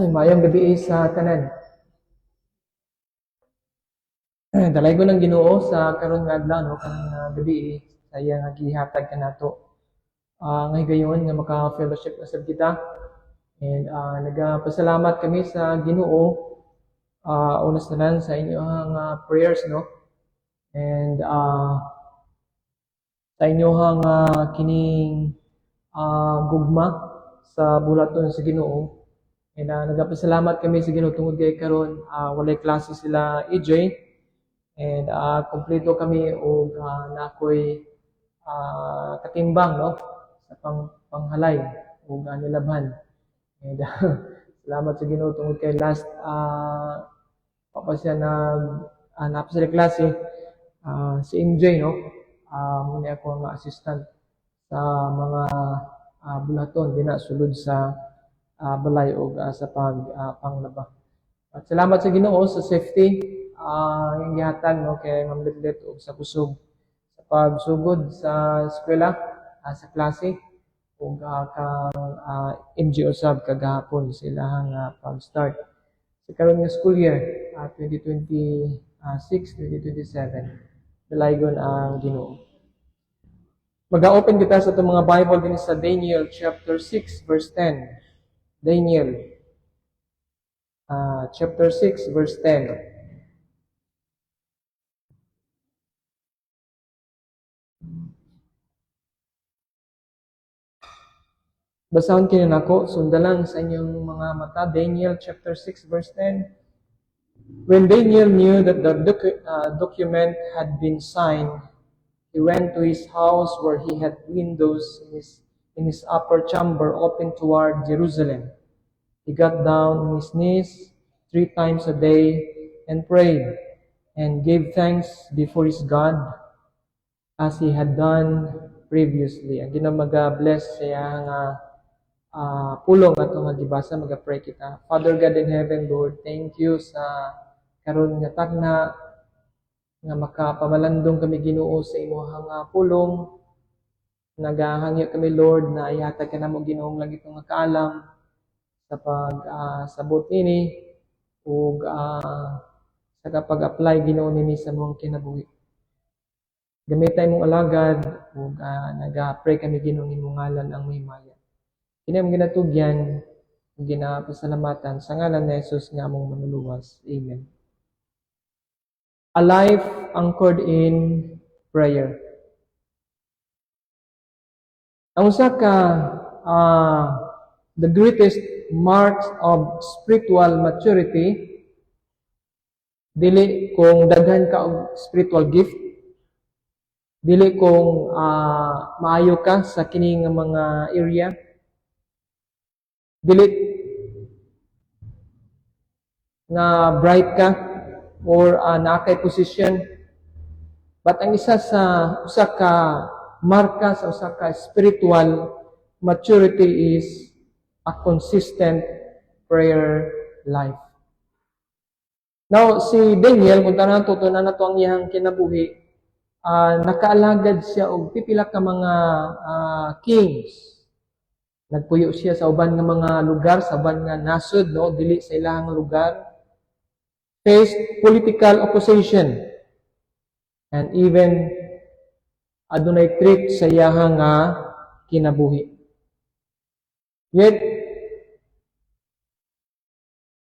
Mayong gabi sa tanan. Dalay ko ng Ginoo sa karon nga adlaw no kanang gabi sa iya nga gihatag kanato. Nga higayon nga maka-fellowship na sad kita. And nagapasalamat kami sa Ginoo una sa tanan sa inyong prayers no. And sa inyong kining gugma sa bulaton sa Ginoo. And nagapasalamat kami sa Ginoo tungod kay karon walay klase sila EJ. And kompleto kami o nakoy katimbang no sa panghalay o nilabhan. And salamat sa Ginoo tungod kay last papasya na napa sa klase si MJ no. Muna ako ang assistant sa mga bulaton dina sulod sa balay o sa panglaba. At salamat sa Ginoo sa safety yung gihatag no kay Ma'am Litlit o sa kusog sa pagsugod sa eskwela sa klase ug MG usab kagahapon sila nga pag-start sa karon nga school year 2026-2027 dalaygon ang Ginoo. Mag-open kita sa itong mga Bible din sa Daniel chapter 6 verse 10. Daniel chapter 6 verse 10. Basahon kini nako, sundalang sa inyong mga mata, Daniel chapter 6 verse 10. When Daniel knew that the document had been signed, he went to his house where he had windows in his upper chamber open toward Jerusalem. He got down on his knees 3 times a day and prayed and gave thanks before his God as he had done previously. Ang ginamaga-bless siya nga pulong ato nga gibasa maga-pray kita. Father God in heaven, Lord, thank you sa karon nga tagna nga makapamalandong kami Ginoo sa imong pulong. Nagahangyo kami Lord na ihatag ka namo Ginoong lagi nga kaalam sa sabot nini ug sa kapag-apply Ginoo nini sa mong kinabuhi. Gamitay mong alagad ug naga-pray kami Ginoo nimong ngalan ang mahimaya. Kini ang ginatugyan, ginapasalamatan sa ngalan ni Jesus nga among manluluwas. Amen. A life anchored in prayer. Ang usa ka the greatest marks of spiritual maturity dili kung daghan ka og spiritual gift, dili kung maayo ka sa kini nga mga area, dili nga bright ka or nakay position, but ang usa ka marka sa usa ka spiritual maturity is a consistent prayer life. Now si Daniel kung tanan tutunan nato ang iyang kinabuhi, nakaalagad siya og pipila ka mga kings. Nagpuyo siya sa uban nga mga lugar, sa uban nga nasod, no, dili sa ilahang lugar. Faced political opposition. And even adunay threat sa iyahang kinabuhi. Yet,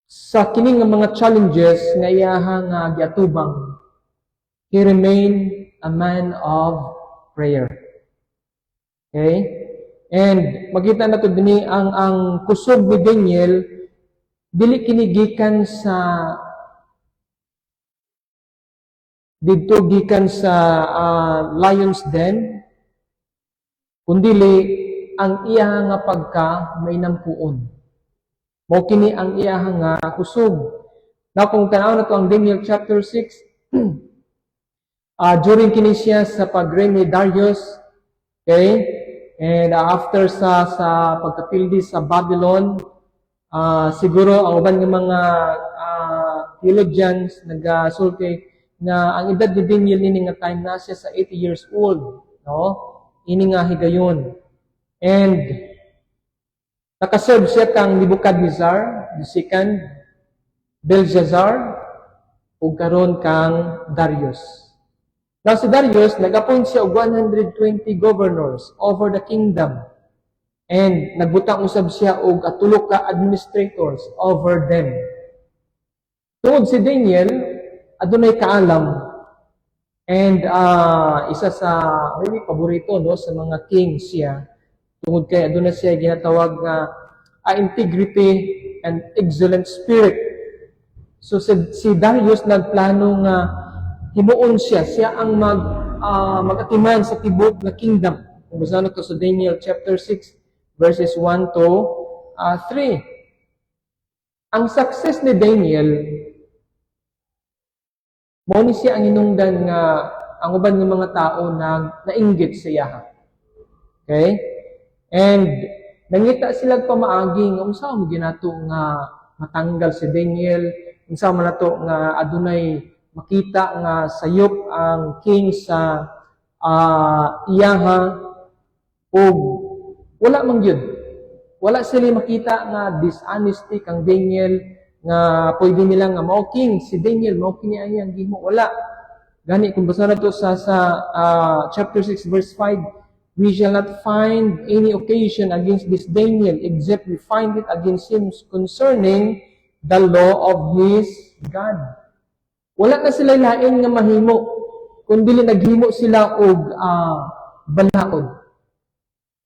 sa kini nga mga challenges nga iyahang giatubang, he remained a man of prayer. Okay? And makita na to dinhi ang kusog ni Daniel dili kini gikan sa didto gikan sa lion's den, kundili ang iya nga pagka may nampuon. Mao kini ang iya nga kusog. Now kung tanaw na to ang Daniel chapter 6 during kini siya sa pag-reign ni Darius, okay? And after sa pagkapildi sa Babylon, siguro ang uban ng mga theologians nagasulti na ang edad ni Daniel nini nga time na siya sa 80 years old, no? Ini nga higayon. And Nakaserve siya kang Nebuchadnezzar, the second, Belshazzar, ug karon kang Darius. Now si Darius, nag-appoint siya og 120 governors over the kingdom. And nagbutang usab siya og tulo ka administrators over them. Tungod si Daniel, adunay kaalam. And isa sa maybe paborito no sa mga kings siya. Tungod kay adunay siya ginatawag nga integrity and excellent spirit. So si Darius nagplano nga himuon siya ang mag-atiman sa tibok na kingdom. Kung basahin nato sa Daniel chapter 6 verses 1 to 3. Ang success ni Daniel, mao ni siya ang hinungdan nga ang uban ng mga tao nainggit sa iya. Okay? And nangita sila pamaagi nga unsa mo ginato nga matanggal si Daniel, unsa man nato nga adunay makita nga sayop ang king sa iyaha ug wala man gyud. Wala sila makita nga dishonesty kang Daniel nga pwede nila nga mao king si Daniel mao kini ang gihimo, wala. Gani kung basa nato sa chapter 6 verse 5, we shall not find any occasion against this Daniel except we find it against him concerning the law of his God. Wala na sila lain nga mahimo, kundi naghimo sila og balaod.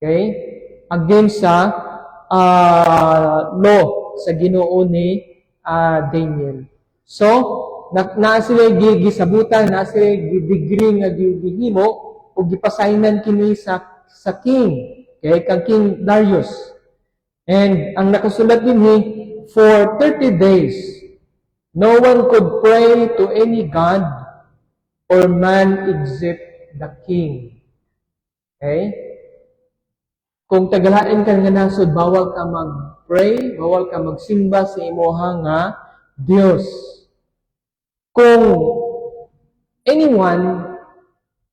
Okay? Against sa law sa Ginoo ni Daniel. So, naa sila gisabutan, naa sila degree nga gihimo og gipasaynan kini sa king, okay, kang King Darius. And ang nakasulat dinhi, for 30 days no one could pray to any god or man except the king. Okay? Kung tagalain ka nga nasod, bawal ka mag-pray, bawal ka magsimba sa imuha nga Dios. Kung anyone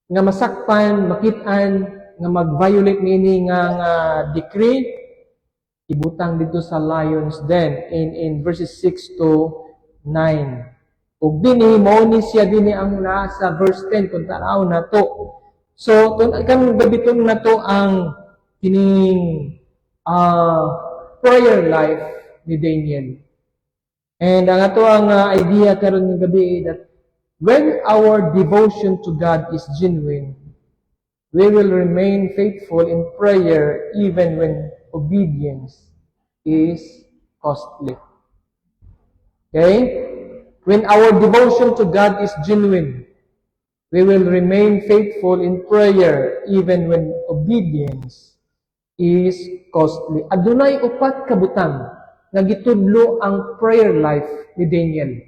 nga masakpan, makitaan, nga mag-violate nini nga decree, ibutang dito sa lion's den in verses 6 to 9. Ug dinhi mao ni siya dinhi ang nasa verse 10 kung tanaw nato. So kan gabiton nato ang kining prayer life ni Daniel. And ang ato ang idea karon ng gabi that when our devotion to God is genuine, we will remain faithful in prayer even when obedience is costly. Okay? When our devotion to God is genuine, we will remain faithful in prayer even when obedience is costly. Adunay upat ka butang nga gitudlo ang prayer life ni Daniel.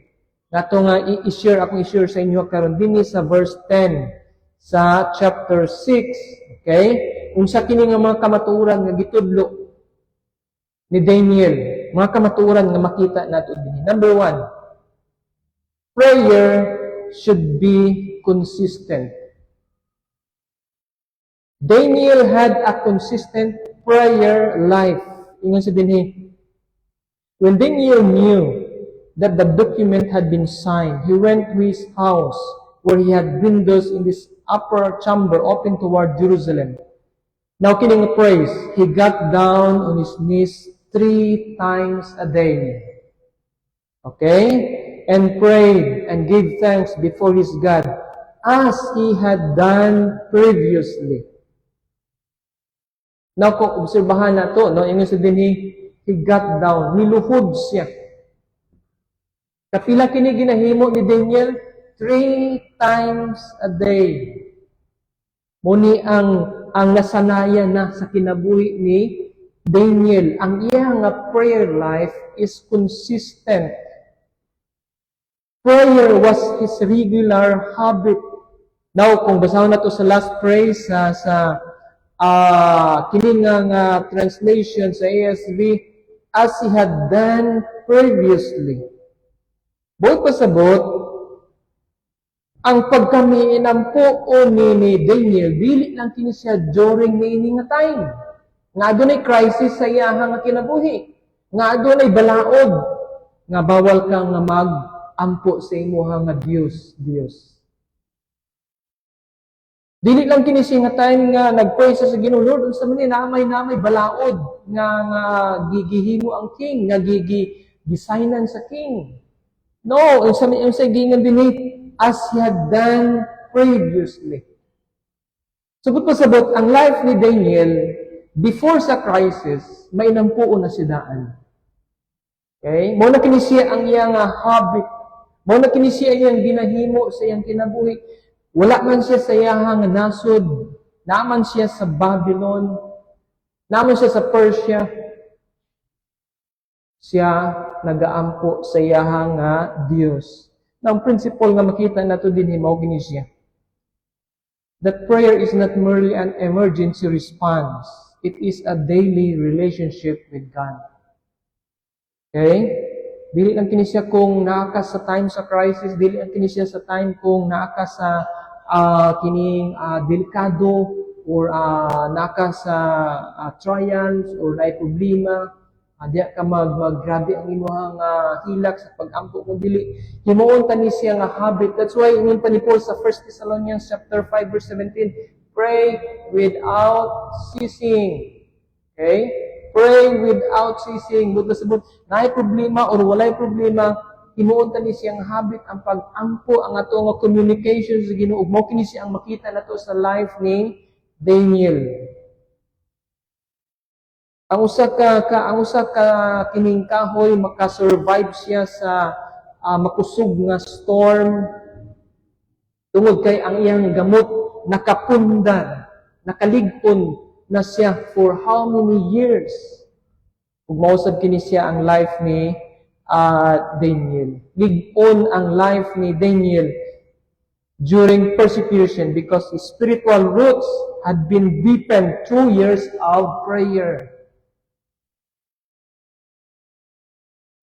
Nato nga i-share sa inyo karon dinhi sa verse 10 sa chapter 6. Okay? Unsa kini nga mga kamatuoran nga gitudlo ni Daniel, mga kamatuoran nga makita nato dinhi. Number 1, prayer should be consistent. Daniel had a consistent prayer life. Ingon sa dinhi, when Daniel knew that the document had been signed, he went to his house where he had windows in this upper chamber open toward Jerusalem. Now kining praise, he got down on his knees 3 times a day. Okay? And prayed and gave thanks before his God as he had done previously. Now kung obserbahan na to, no, ingon sa dinhi, he got down, niluhod siya. Kapila kini ginahimo ni Daniel 3 times a day. Muni ang nasanayan na sa kinabuhi ni Daniel. Ang iyang prayer life is consistent. Prayer was his regular habit. Now, kung basahon na to sa last praise sa kining nga translation sa ASV, as he had done previously. Bukod pasabot, ang pagkamiinampo o ni Daniel, dili lang kini siya during ni nga time. Nga adunay crisis sa iyahang nga kinabuhi. Nga adunay balaod. Nga bawal kang nga mag-ampo sa imuha nga Dios. Dili lang kini siya nga time nga nag-pray sa Ginoo, Lord, unsa man ni namay balaod nga gigihimo ang king, nga gisignan sa king. No, unsa gingan dinhi as he had done previously. Subot pa sabot ang life ni Daniel before sa crisis, may nampuo na si daan. Okay? Mo na kini siya ang iyang habit. Mo na kini siya iyang ginahimo sa iyang kinabuhi. Wala man siya sa iyahang nasod, naman siya sa Babylon, naman siya sa Persia. Siya nagaampo sa iyahang Dios. Now, ang principle nga makita nato din mao kini siya. That prayer is not merely an emergency response. It is a daily relationship with God. Okay? Dili lang kini siya kung naaka sa time sa crisis, dili lang kini siya sa time kung naaka sa kining delikado or naka sa trials or na problema, diya ka maggrabe ang imuhang hilak sa pag-ampo kung dili. Himuon ta ni siya nga habit. That's why ingon pa ni Paul sa 1 Thessalonians chapter 5 verse 17, pray without ceasing. Okay? Pray without ceasing. Buto sabot, naay problema or walay problema, himuon ta ni siyang habit ang pag-ampo ang ato nga communication sa Ginoo. Mao kini siya ang makita nato sa life ni Daniel. Ang usa ka kining kahoy makasurvive siya sa makusog nga storm tungod kay ang iyang gamot nakapundan, nakaligpon na siya for how many years? Ug mausab kini siya ang life ni Daniel. Lig-on ang life ni Daniel during persecution because his spiritual roots had been deepened through years of prayer.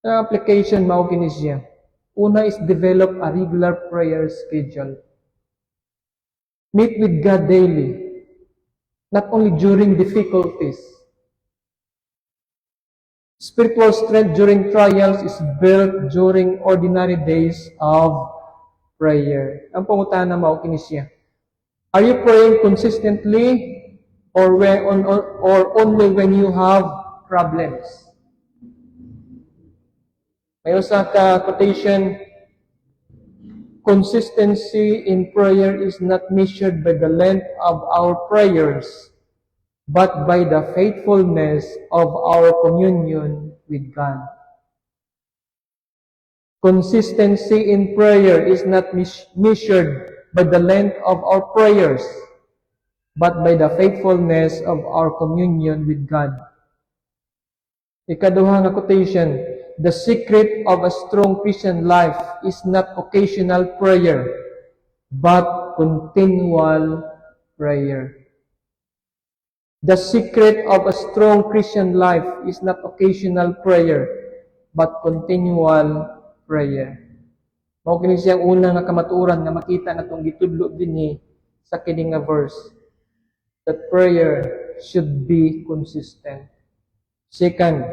Ang application mao kini siya. Una is develop a regular prayer schedule. Meet with God daily, not only during difficulties. Spiritual strength during trials is built during ordinary days of prayer. Ang pangutana mao kini siya. Are you praying consistently or only when you have problems? May usa ka quotation, consistency in prayer is not measured by the length of our prayers, but by the faithfulness of our communion with God. Consistency in prayer is not measured by the length of our prayers, but by the faithfulness of our communion with God. Ikaduha nga quotation, the secret of a strong Christian life is not occasional prayer, but continual prayer. The secret of a strong Christian life is not occasional prayer, but continual prayer. Mao kini siyang una nga kamatuoran nga makita natong gitudlo dinhi sa kini nga verse. That prayer should be consistent. Second,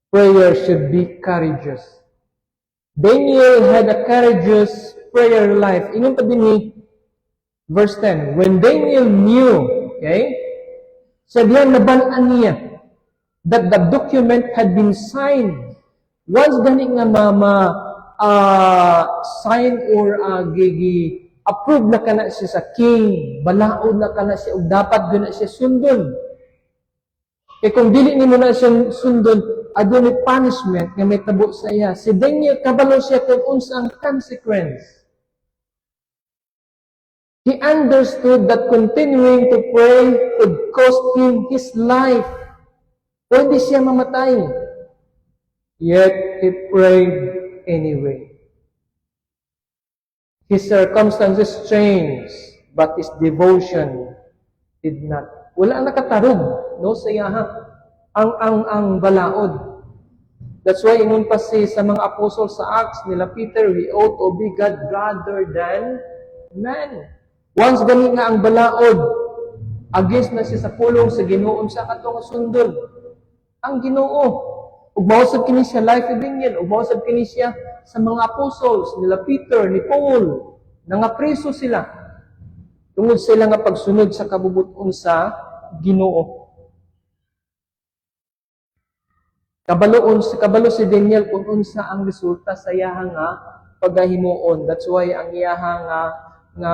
prayer should be courageous. Daniel had a courageous prayer life. Ingon pa dinhi verse 10. When Daniel knew, okay, sabihan nabalaan niya that the document had been signed. Once gani nga sign or approve na kana siya sa king, balaod na kana siya ug dapat gyud na siya sundon. Kaya kung dili nimo na siya sundon, adunay punishment nga may tabo sa iya. Si Daniel kabalo siya kung unsa ang consequence. He understood that continuing to pray would cost him his life. Pwede siya mamatay. Yet he prayed anyway. His circumstances changed, but his devotion did not. Wala nakatarog, no, sa iyaha ang balaod. That's why ingon pa sa mga apostles sa Acts nila Peter, we ought to be God rather than man. Once gani nga ang balaod, Against na siya sa pulong sa Ginoo sa katong sundol. Ang Ginoo. Ug mausab kini siya life ni Daniel, ug mausab kini siya sa mga apostles nila Peter, ni Paul, nga preso sila tungod sila nga pagsunod sa kabubuton sa Ginoo. Kabalo si Daniel kung unsa ang resulta sa iyaha nga pagahimuon. That's why ang iyaha nga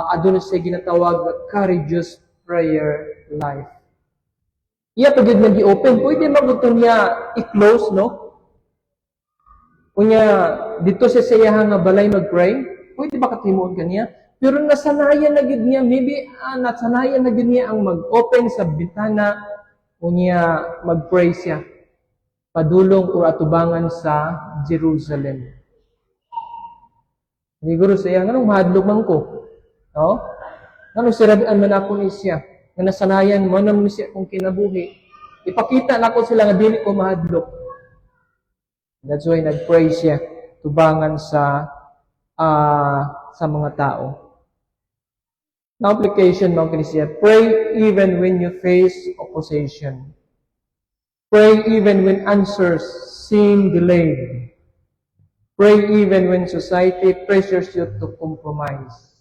aduna siya ginatawag na courageous prayer life. Iya pagid nag-i-open, pwede maguto niya i-close, no? Kunya dito siya sa iyaha nga balay mag-pray, pwede ba katimuon kaniya? Pero nasanayan na gid niya, maybe nasanayan na gid niya ang mag-open sa bintana kunya mag-pray siya padulong o atubangan sa Jerusalem. Siguro siya, nganong mahadlok man ko? No? Nganong sirabian man ako ni siya? Nga nasanayan mo naman siya kung kinabuhi. Ipakita na ko sila nga dili ko mahadlok. That's why nag-pray siya tubangan sa mga tao. Now, application mo siya. Pray even when you face opposition. Pray even when answers seem delayed. Pray even when society pressures you to compromise.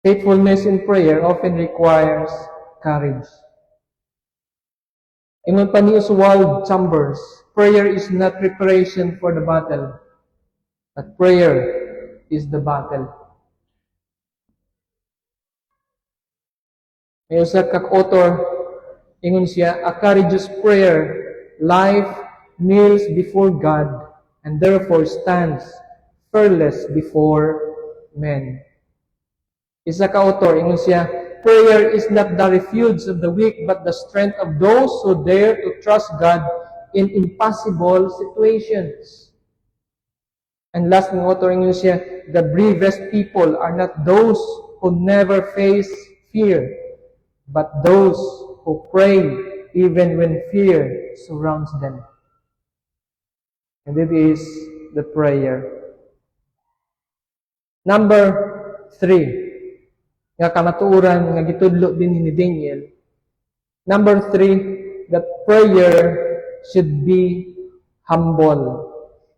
Faithfulness in prayer often requires courage. Ingon pa ni Oswald Chambers, prayer is not preparation for the battle, but prayer is the battle. May usa ka author, ingon siya, a courageous prayer life kneels before God and therefore stands fearless before men. Isa ka author, ingon siya, prayer is not the refuge of the weak but the strength of those who dare to trust God in impossible situations. And last ng author, ingon siya, the bravest people are not those who never face fear, but those who pray even when fear surrounds them. And it is the prayer. Number 3, nga kamatuoran nga gitudlo din ni Daniel. Number 3, that prayer should be humble.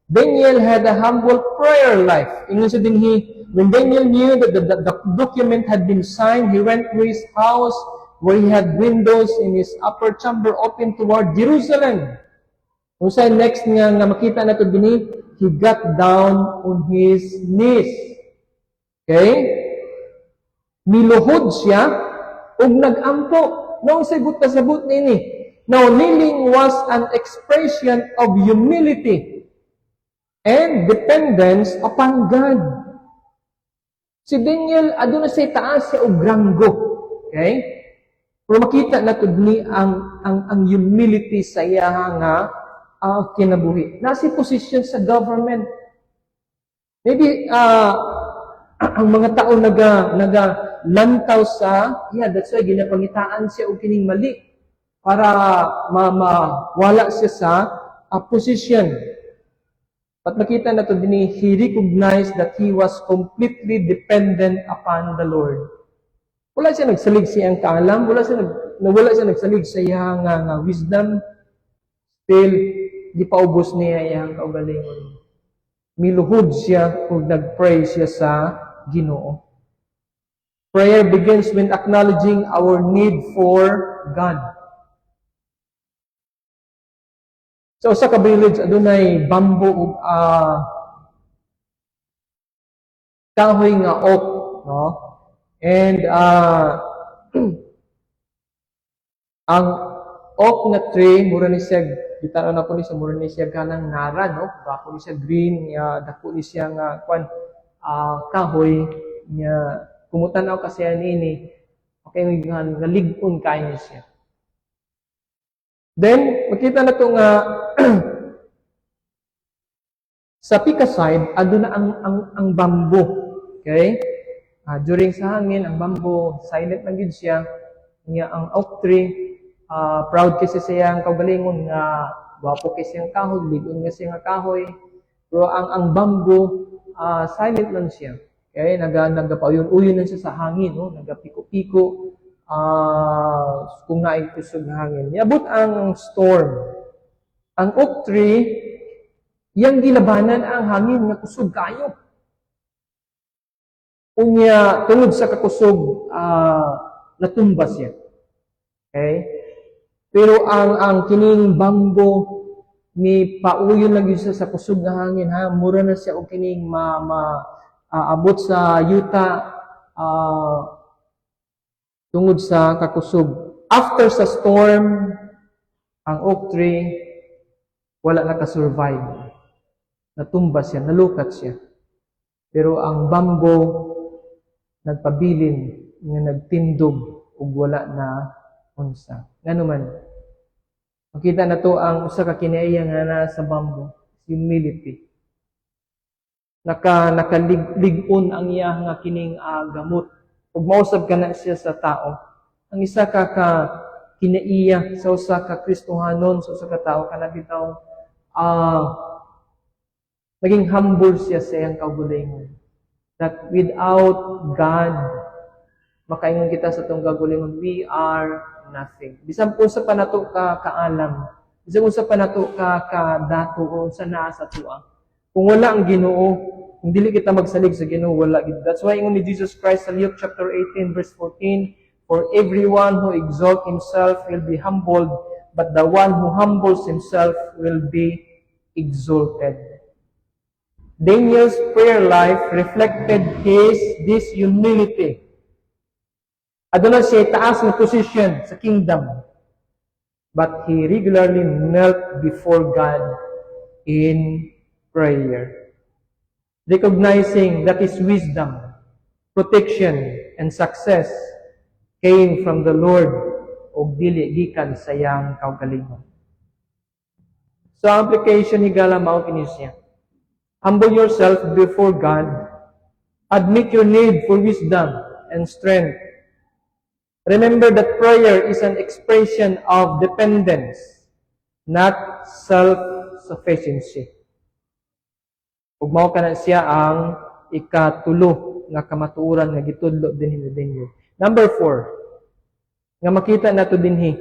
Daniel had a humble prayer life. Ingon sa dinhi, when Daniel knew that the document had been signed, he went to his house where he had windows in his upper chamber open toward Jerusalem. Kung sa next nga makita na ito dinhi, he got down on his knees. Okay? Miluhod siya ug nag-ampo. Noong sagot na sabot nini. Now, kneeling was an expression of humility and dependence upon God. Si Daniel, aduna say taas siya og ranggo. Okay? Pero makita na tudni ang humility sa iya nga kinabuhi. Nasi position sa government. Maybe ang mga tao lantaw sa that's why ginapangitaan siya og kining mali para mawala siya sa position. But makita na to dinhi, he recognized that he was completely dependent upon the Lord. Wala siya nagsalig sa iyang kaalam, wala siya nagsalig sa iyang wisdom. Still, di paubos niya iyang kaugalingon. Miluhod siya kung nag-pray siya sa Ginoo. Prayer begins when acknowledging our need for God. So sa ka-village, adunay bamboo ug kahoy nga oak, no? And ang oak na tree, mura ni siya, bitara na po ni siya, mura ni siya ganang nara, no? Bako ni siya green, dako ni siya nga, kahoy, niya, kumutanaw kasi ini, okay, naligpon kayo niya siya. Then, makita na ito nga, sa pika side, ado na ang bamboo. Okay? During sa hangin, ang bamboo, silent na gid siya. Niya ang oak tree, proud kasi siya ang kaugalingon nga gwapo kasi siyang kahoy, ligon nga siya nga kahoy. Pero ang bamboo, silent lang siya. Okay, nagapauyon-uyon na siya sa hangin, no? Nagapiko-piko, kung naikusog hangin. Niabot ang storm. Ang oak tree, yang gilabanan ang hangin nga kusog kayo. Unya, tungod sa kakusog, natumba siya. Okay? Pero ang kining bambo, ni pauyon lang yun siya sa kusog nga hangin, ha? Mura na siya o kining abot sa yuta, tungod sa kakusog. After sa storm, ang oak tree, wala nakasurvive. Natumba siya, nalukat siya. Pero ang bambo, nagpabilin, nga nagtindog, ug wala na unsa. Ngano man. Makita na to ang usa ka kinaiya nga na sa bambo, humility. Nakaligon ang iya nga kining gamot. Ug mausab ka na siya sa tao. Ang isa ka kinaiya sa usa ka Kristohanon, sa usa ka tao kana bitaw naging humble siya sa iyang kaugalingon. That without God, makaingon kita sa itong kaugalingon, we are nothing. Bisan po sa panato ka kaalam, bisan po sa panato ka kadato o sa naa sa tuwa. Kung wala ang Ginoo, kung dili kita magsalig sa Ginoo, wala gid. That's why ingon ni Jesus Christ sa Luke chapter 18 verse 14, for everyone who exalts himself will be humbled, but the one who humbles himself will be exalted. Daniel's prayer life reflected this humility. Aduna siya taas na position sa kingdom. But he regularly knelt before God in prayer, recognizing that his wisdom, protection, and success came from the Lord o dili gikan sa iyang kaugalingon. So, application ni Gala mao kini siya. Humble yourself before God. Admit your need for wisdom and strength. Remember that prayer is an expression of dependence, not self-sufficiency. Ug mao kana siya ang ikatulo nga kamatuoran nga gitudlo dinhi ni Daniel. Number 4, nga makita nato dinhi.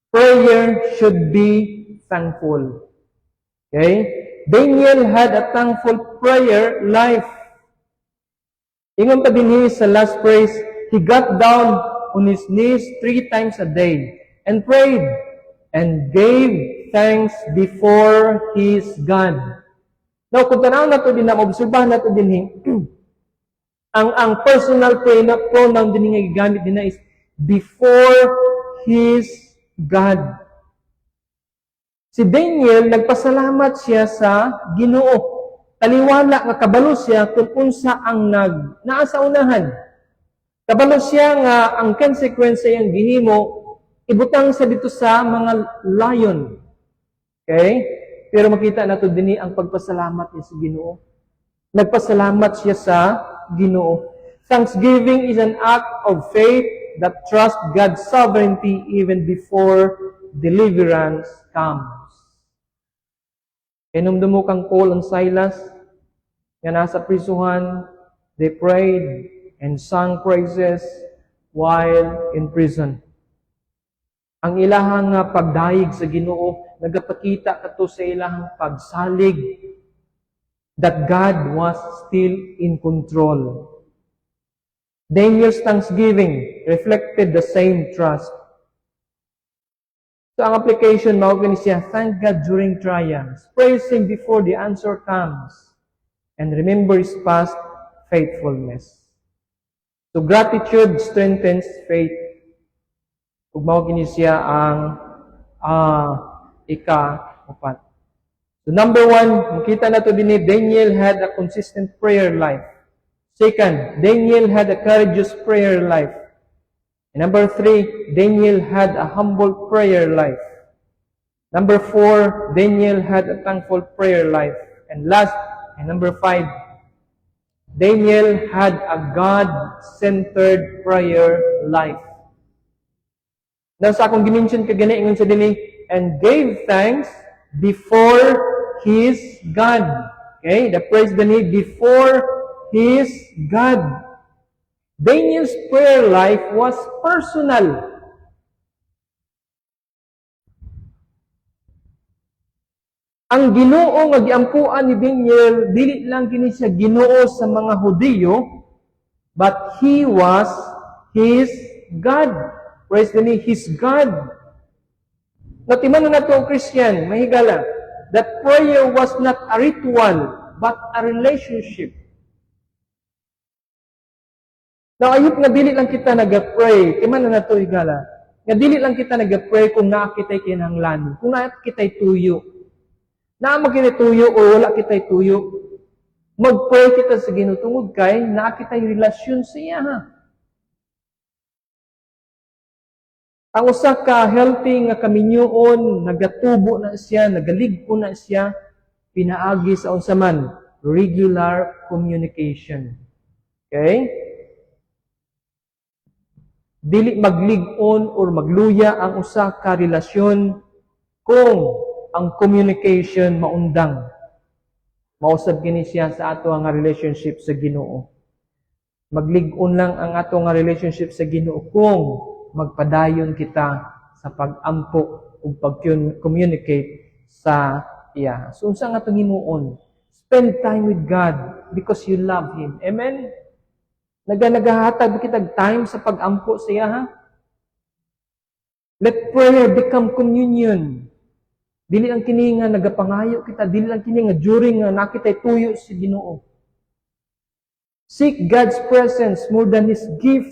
Prayer should be thankful. Okay? Daniel had a thankful prayer life. Ingon pa dinhi sa last praise, he got down on his knees 3 times a day and prayed and gave thanks before his God. Now, kung tanaw na ito din, obserbahan na ito din, ang personal pronoun din nga gigamit din is before his God. Si Daniel, nagpasalamat siya sa Ginoo. Taliwala nga kabalo siya kung unsa ang naa sa unahan. Kabalo siya nga ang consequence sa iyang gihimo, ibutang sa dito sa mga lion. Okay? Pero makita nato dinhi ang pagpasalamat niya sa Ginoo. Nagpasalamat siya sa Ginoo. Thanksgiving is an act of faith that trusts God's sovereignty even before deliverance comes. Kinumdumo kang Paul and Silas, nga nasa prisuhan, they prayed and sang praises while in prison. Ang ilahang pagdayeg sa Ginoo, nagapakita kato sa ilahang pagsalig that God was still in control. Daniel's thanksgiving reflected the same trust. So, ang application, mawagin siya, thank God during trials. Praise Him before the answer comes. And remember His past faithfulness. So, gratitude strengthens faith. Kung mawagin siya ang ika-upat. So, number 1, makita na ito din, Daniel had a consistent prayer life. Second, Daniel had a courageous prayer life. And number 3, Daniel had a humble prayer life. Number 4, Daniel had a thankful prayer life. And last, and number 5, Daniel had a God-centered prayer life. Now, sa akong gimension kagani, ingon sa dini, and gave thanks before his God. Okay? The praise the need before his God. Daniel's prayer life was personal. Ang Ginoo nga giampuan ni Daniel, dili lang kini siya Ginoo sa mga Hudiyo, but he was his God. Praise the name, his God. Natiman na nato, Christian, mahigala, that prayer was not a ritual, but a relationship. Now, ayot nga dili lang kita nag-pray, timan na nato, higala, nga dili lang kita nag-pray kung nakakitay kinahanglan, kung nakakitay tuyo. Naamag kita tuyo o wala kita tuyo, mag-pray kita sa Ginoo tungod kay nakita yung relasyon sa iya, ha? Ang usa ka healthy nga kaminyoon, nagatubo na siya, nagaligpo na siya, pinaagi sa unsa man, regular communication. Okay? Dili maglig-on or magluya ang usa ka relasyon kung ang communication maundang. Mausab kini siya sa ato nga relationship sa Ginoo. Maglig-on lang ang ato nga relationship sa Ginoo kung magpadayon kita sa pag-ampo ug pag-communicate sa iya. So unsa nga itong himuon? Spend time with God because you love Him. Amen? Nagahatag kita time sa pag-ampo sa iya, ha? Let prayer become communion. Dili lang kini nga nagapangayo kita, dili lang kini nga during nga nakitay tuyo si Ginoo. Seek God's presence more than His gift.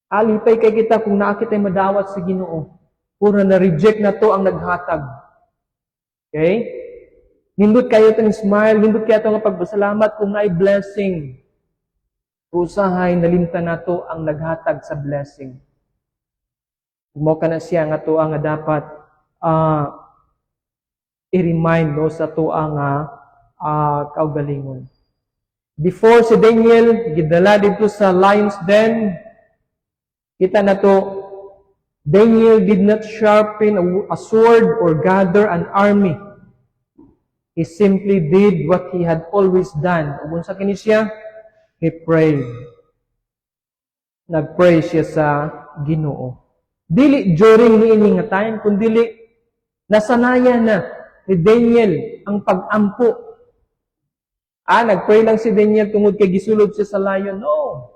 Alipay kay kita kung nakitay madawat si Ginoo. Pura na-reject na to ang naghatag. Okay? Nindot kayo itong smile, nindot kayo itong pagpasalamat kung naay blessing. Usahay, nalimta na to ang naghatag sa blessing. Mo ka na siya nga to ang dapat i-remind no, sa tuang kaugalingon. Before si Daniel, gidala dito sa lion's den, kita na to, Daniel did not sharpen a sword or gather an army. He simply did what he had always done. Kung sa kini siya, he prayed. Nag-pray siya sa Ginoo. Dili during niini nga time, kundi nasanayan na ni Daniel ang pag-ampo. Nag-pray lang si Daniel tungod kay gisulod siya sa lion. No.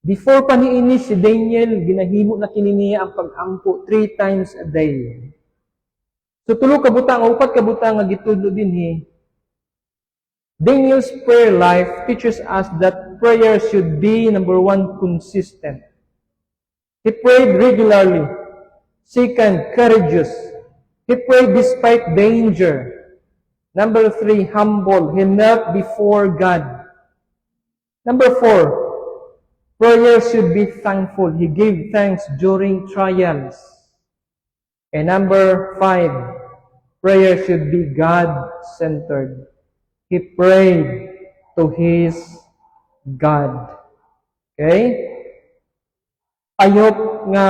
Before pa niini si Daniel, ginahimo na kininiya ang pag-ampo 3 times a day. So tulo ka butang, 4 ka butang nga gitudlo dinhi. Daniel's prayer life teaches us that prayer should be, number 1, consistent. He prayed regularly. Second, courageous. He prayed despite danger. Number 3, humble. He knelt before God. Number 4, prayer should be thankful. He gave thanks during trials. And number 5, prayer should be God-centered. He prayed to his God. Okay? Ayok nga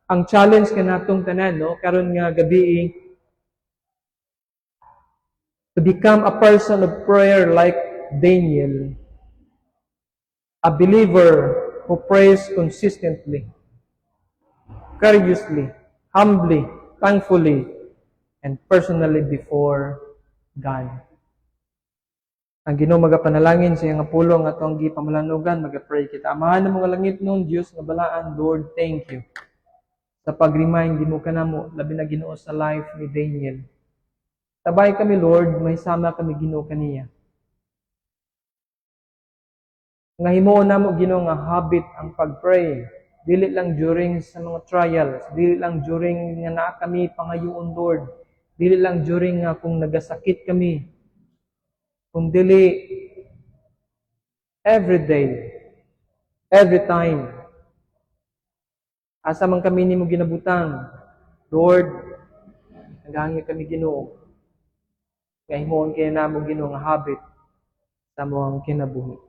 ang challenge ka natong tanan, no? Karon nga gabi, to become a person of prayer like Daniel, a believer who prays consistently, courageously, humbly, thankfully, and personally before God. Ang Ginoo magapanalangin sa iyang pulong atong gipamalanugan, magapray kita. Amahan na mga langit nun, Diyos nga balaan, Lord, thank you sa pag-remind mo ka na mo, labi na Ginoo sa life ni Daniel. Tabay kami, Lord, may sama kami Ginoo kaniya. Nga himuon na mo Ginoo nga habit ang pag-pray. Dili lang during sa mga trials, dili lang during nga naa kami pangayoon, Lord. Dili lang during nga kung nagasakit kami. Kung dili every day, every time. Asa man kami nimo ginabutang, Lord, naghangi kami Ginoo. Kaya himuon kaya namo Ginoo nga habit sa among kinabuhi.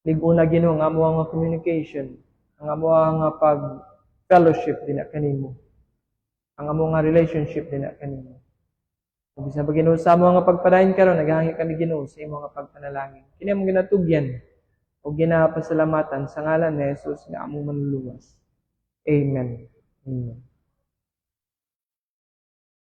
Liguna Ginoo nga among communication, ang among pag-fellowship din kanimo. Ang among relationship din kanimo. Ug sa Ginoo sa mo nga pagpadayon karon nagahangyo kami Ginoo sa imong nga pagpanalangin. Kini among ginatugyan ug ginapasalamatan sa ngalan ni Jesus nga among manluluwas. Amen. Amen.